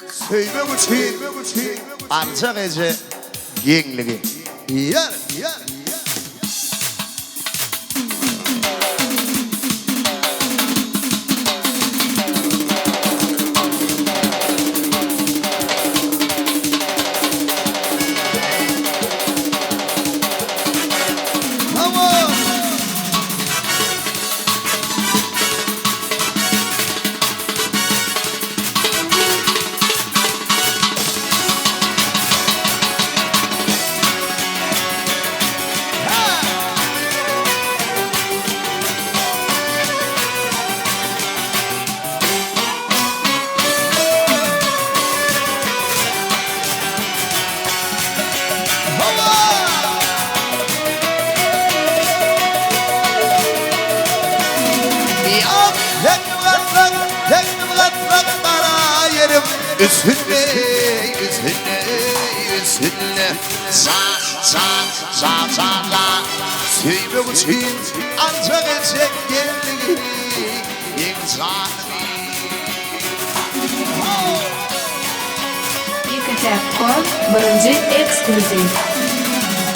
Söylemeguchi 안정해제 기행력이 야 Üzülme, üzülme, üzülme Za Söylemek için ancak edecek geldiğini insan Икотяк.com birinci ekskluziv.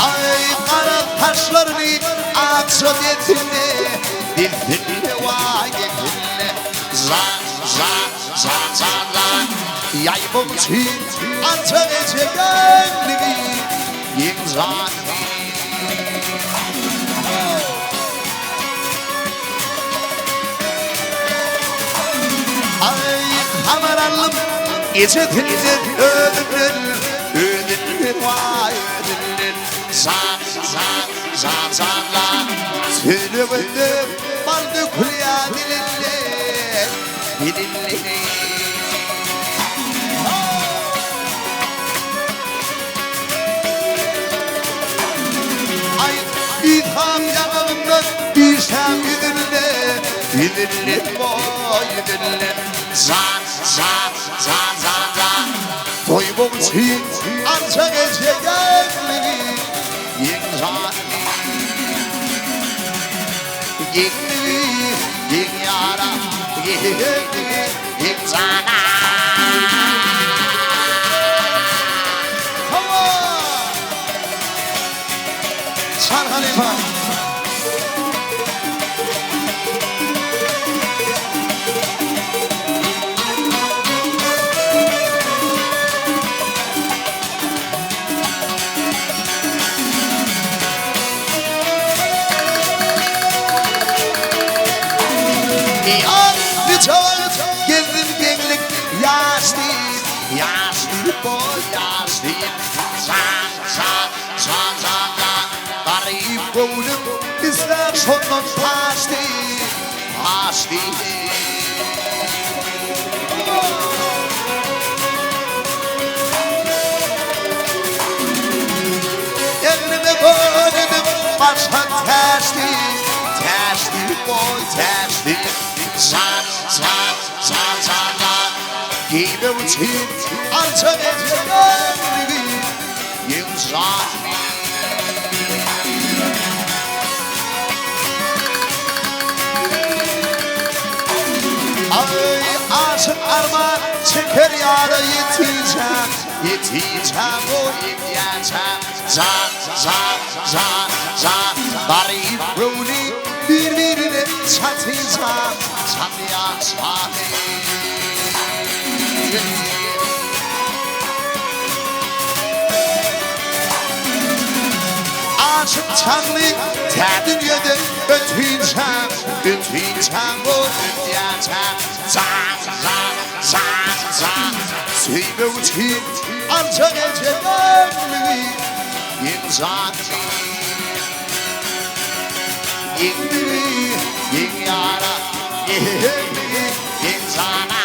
Ay kara taşlarını akşam etine Dilfinle vay dilfinle Za Yaymak için ancak edecek geldiğini insan Ay kameralım gece dinler ödünler vay ödünler Za Söylemedim vardı kulya dilinler Ay İtham yanağımdan bir sen Yüdünler boy yüdünler Za Doymak için ancak edecek geldiğini insan Yin yara yin sana Çan Halifa Geldim genlik yaşlı boy yaşlı Za Garip oğlum bizler sondan taştı Elime koydum baştan taştı boy taştı Za Giymek için ancak edecek insan Ay aşık armağan çeker yara yeteceğim o yeteceğim Za Garip rolü birbirine çatacağım Çatacağım Aşık çanlı ter dünyada öteceğim o öteceğim Za Söylemek için ancak edecek insan Yin yara yin sana